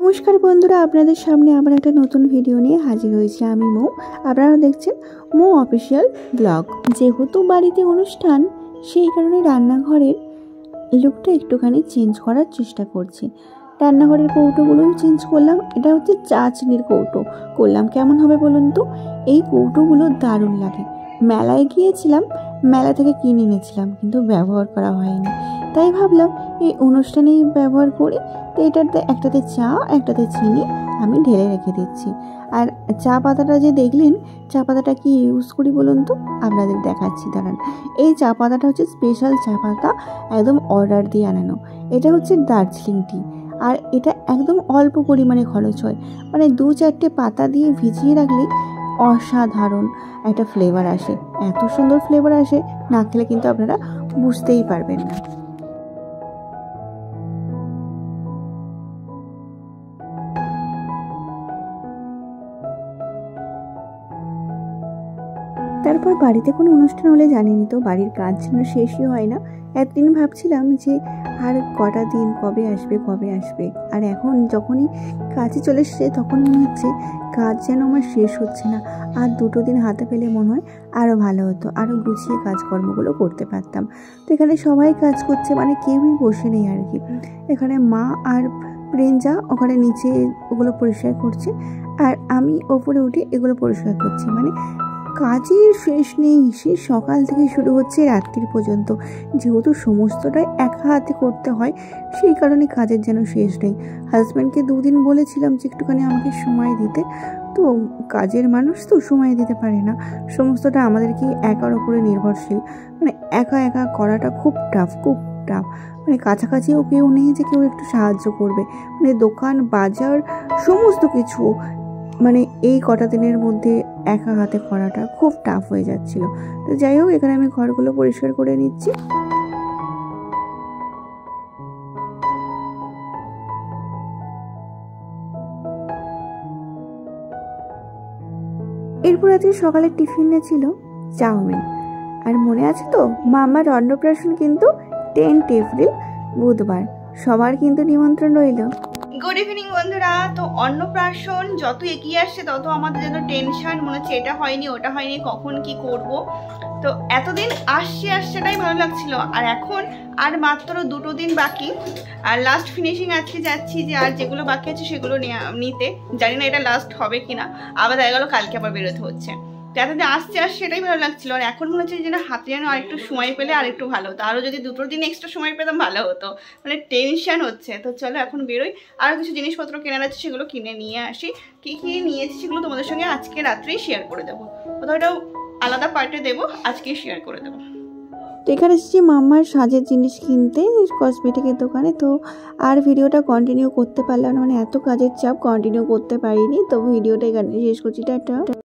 নমস্কার বন্ধুরা, আপনাদের সামনে আবার একটা নতুন ভিডিও নিয়ে হাজির হয়েছি আমি মৌ। আপনারা দেখছেন মৌ অফিসিয়াল ব্লগ। যেহেতু বাড়িতে অনুষ্ঠান, সেই কারণে রান্নাঘরের লুকটা একটুখানি চেঞ্জ করার চেষ্টা করছি। রান্নাঘরের কৌটোগুলোও চেঞ্জ করলাম। এটা হচ্ছে চাচনির কৌটো করলাম। কেমন হবে বলুন তো? এই কৌটোগুলো দারুণ লাগে। মেলায় গিয়েছিলাম, মেলা থেকে কিনে এনেছিলাম, কিন্তু ব্যবহার করা হয়নি। তাই ভাবলাম এই অনুষ্ঠানেই ব্যবহার করি। তো এটাতে একটাতে চা, একটাতে চিনি আমি ঢেলে রেখে দিচ্ছি। আর চা পাতাটা যে দেখলেন, চা পাতাটা কি ইউজ করি বলুন তো? আপনাদের দেখাচ্ছি, দাঁড়ান। এই চা পাতাটা হচ্ছে স্পেশাল চা পাতা, একদম অর্ডার দিয়ে আনানো। এটা হচ্ছে দার্জিলিং টি। আর এটা একদম অল্প পরিমাণে খরচ হয়, মানে 2-4টে পাতা দিয়ে ভিজিয়ে রাখলেই অসাধারণ একটা ফ্লেভার আসে। এত সুন্দর ফ্লেভার আসে, না খেলে কিন্তু আপনারা বুঝতেই পারবেন না। তারপর বাড়িতে কোনো অনুষ্ঠান হলে জানেনই তো, বাড়ির কাজ যেন শেষই হয় না। একদিন ভাবছিলাম যে আর কটা দিন, কবে আসবে। আর এখন যখনই কাজে চলে এসছে, তখন মনে হচ্ছে কাজ যেন আমার শেষ হচ্ছে না। আর 2টো দিন হাতে পেলে মনে হয় আরও ভালো হতো, আরও গুছিয়ে কাজকর্মগুলো করতে পারতাম। তো এখানে সবাই কাজ করছে, মানে কেউই বসে নেই আর কি। এখানে মা আর প্রেঞ্জা ওখানে নিচে ওগুলো পরিষ্কার করছে, আর আমি ওপরে উঠে এগুলো পরিষ্কার করছি। মানে কাজের শেষ নেই, সে সকাল থেকে শুরু হচ্ছে রাত্রি পর্যন্ত। যেহেতু সমস্তটাই একা হাতে করতে হয়, সেই কারণে কাজের যেন শেষ নেই। হাজব্যান্ডকে 2 দিন বলেছিলাম যে একটুখানি আমাকে সময় দিতে, তো কাজের মানুষ তো সময় দিতে পারে না। সমস্তটা আমাদেরকে একার ওপরে নির্ভরশীল। মানে একা করাটা খুব টাফ। মানে কাছাকাছিও কেউ নেই যে কেউ একটু সাহায্য করবে। মানে দোকান, বাজার, সমস্ত কিছু মানে এই কটা দিনের মধ্যে একা হাতে করাটা খুব টাফ হয়ে যাচ্ছিল। তো যাই হোক, এখানে আমি ঘরগুলো পরিষ্কার করে নিচ্ছি। এরপর আজকে সকালে টিফিনে ছিল চাউমিন। আর মনে আছে তো, মামার অন্নপ্রাশন কিন্তু 10 এপ্রিল বুধবার। সবার কিন্তু নিমন্ত্রণ রইল। গুড ইভিনিং বন্ধুরা। তো অন্নপ্রাশন যত এগিয়ে আসছে তত আমাদের যেন টেনশন, মনে হচ্ছে এটা হয়নি ওটা হয়নি, কখন কি করব। তো এতদিন আসছেটাই ভালো লাগছিল, আর এখন আর মাত্র 2টো দিন বাকি। আর লাস্ট ফিনিশিং আজকে যাচ্ছি, যে আর যেগুলো বাকি আছে সেগুলো নিতে। জানি না এটা লাস্ট হবে কিনা, আবার দেখা গেল কালকে আবার বেরোতে হচ্ছে। তো এতদিন আসছে সেটাই ভালো লাগছিল, আর এখন মনে হচ্ছে যেন হাতে যেন আরেকটু সময় পেলে আর একটু ভালো হতো। আরও যদি 2টো দিন এক্সট্রা সময় পেতাম ভালো হতো, মানে টেনশন হচ্ছে। তো চলো এখন বেরোই, আরও কিছু জিনিসপত্র কেনার আছে, সেগুলো কিনে নিয়ে আসি। কী কী নিয়েছি সেগুলো তোমাদের সঙ্গে আজকে রাত্রেই শেয়ার করে দেবো। কোথাও এটাও আলাদা পার্টে দেবো, আজকেই শেয়ার করে দেবো। তো এখানে এসেছি মাম্মার সাজের জিনিস কিনতে কসমেটিকের দোকানে। তো আর ভিডিওটা কন্টিনিউ করতে পারলাম না, মানে এত কাজের চাপ কন্টিনিউ করতে পারিনি। তো ভিডিওটা এখানে শেষ করছি, টাটা।